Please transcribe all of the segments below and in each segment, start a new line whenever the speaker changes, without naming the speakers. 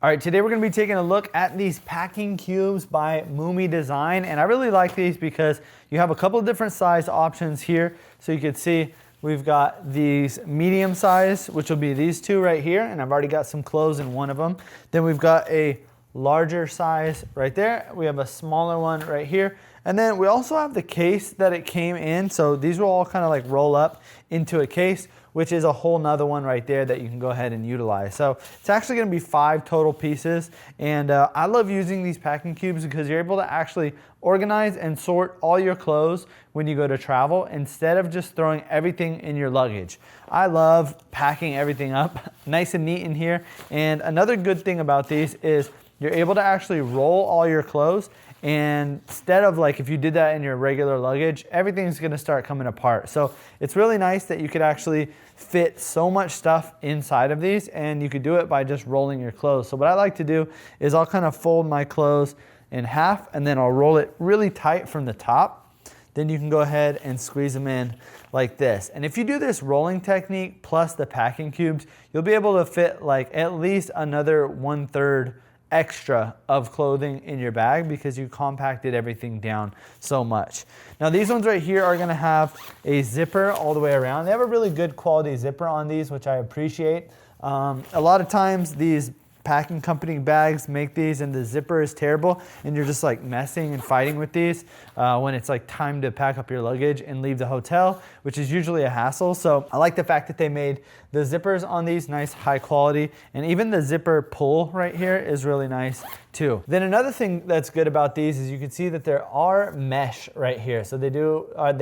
All right, today we're gonna be taking a look at these packing cubes by MUMI Design. And I really like these because you have a couple of different size options here. So you can see we've got these medium size, which will be these two right here. And I've already got some clothes in one of them. Then we've got a larger size right there. We have a smaller one right here. And then we also have the case that it came in. So these will all kind of like roll up into a case, which is a whole nother one right there that you can go ahead and utilize. So it's actually gonna be 5 total pieces. And I love using these packing cubes because you're able to actually organize and sort all your clothes when you go to travel instead of just throwing everything in your luggage. I love packing everything up nice and neat in here. And another good thing about these is you're able to actually roll all your clothes, and instead of like if you did that in your regular luggage, everything's gonna start coming apart. So it's really nice that you could actually fit so much stuff inside of these, and you could do it by just rolling your clothes. So what I like to do is I'll kind of fold my clothes in half, and then I'll roll it really tight from the top. Then you can go ahead and squeeze them in like this. And if you do this rolling technique plus the packing cubes, you'll be able to fit like at least another 1/3 extra of clothing in your bag because you compacted everything down so much. Now these ones right here are gonna have a zipper all the way around. They have a really good quality zipper on these, which I appreciate. A lot of times these packing company bags make these and the zipper is terrible, and you're just like messing and fighting with these when it's like time to pack up your luggage and leave the hotel, which is usually a hassle. So I like the fact that they made the zippers on these nice high quality, and even the zipper pull right here is really nice too. Then another thing that's good about these is you can see that there are mesh right here. So they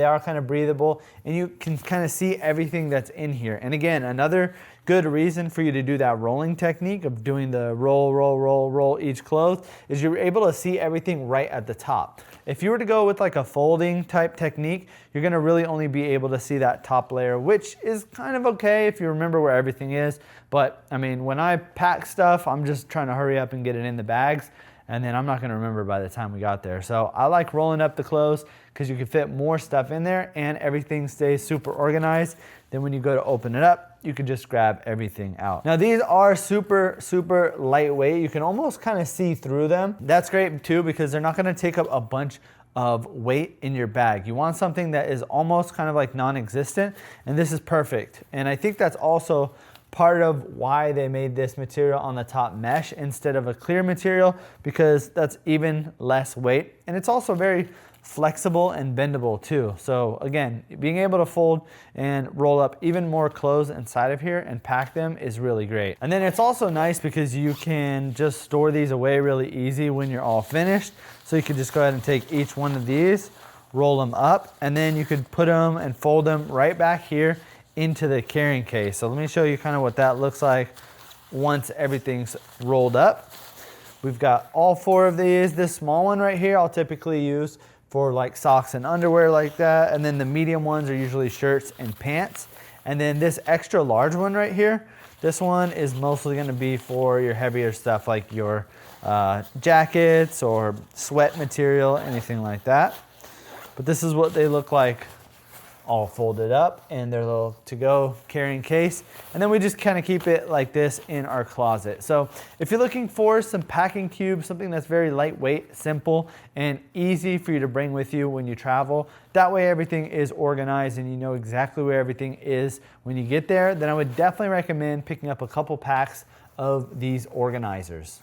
are kind of breathable, and you can kind of see everything that's in here. And again, another good reason for you to do that rolling technique of doing the roll, roll, roll, roll each clothes is you're able to see everything right at the top. If you were to go with like a folding type technique, you're gonna really only be able to see that top layer, which is kind of okay if you remember where everything is. But I mean, when I pack stuff, I'm just trying to hurry up and get it in the bags, and then I'm not gonna remember by the time we got there. So I like rolling up the clothes because you can fit more stuff in there and everything stays super organized. Then when you go to open it up, you can just grab everything out. Now these are super, super lightweight. You can almost kind of see through them. That's great too because they're not gonna take up a bunch of weight in your bag. You want something that is almost kind of like non-existent, and this is perfect. And I think that's also part of why they made this material on the top mesh instead of a clear material, because that's even less weight. And it's also very flexible and bendable too. So again, being able to fold and roll up even more clothes inside of here and pack them is really great. And then it's also nice because you can just store these away really easy when you're all finished. So you could just go ahead and take each one of these, roll them up, and then you could put them and fold them right back here into the carrying case. So let me show you kind of what that looks like once everything's rolled up. We've got all 4 of these. This small one right here I'll typically use for like socks and underwear like that. And then the medium ones are usually shirts and pants. And then this extra large one right here, this one is mostly gonna be for your heavier stuff like your jackets or sweat material, anything like that. But this is what they look like all folded up in their little to-go carrying case. And then we just kind of keep it like this in our closet. So if you're looking for some packing cubes, something that's very lightweight, simple, and easy for you to bring with you when you travel, that way everything is organized and you know exactly where everything is when you get there, then I would definitely recommend picking up a couple packs of these organizers.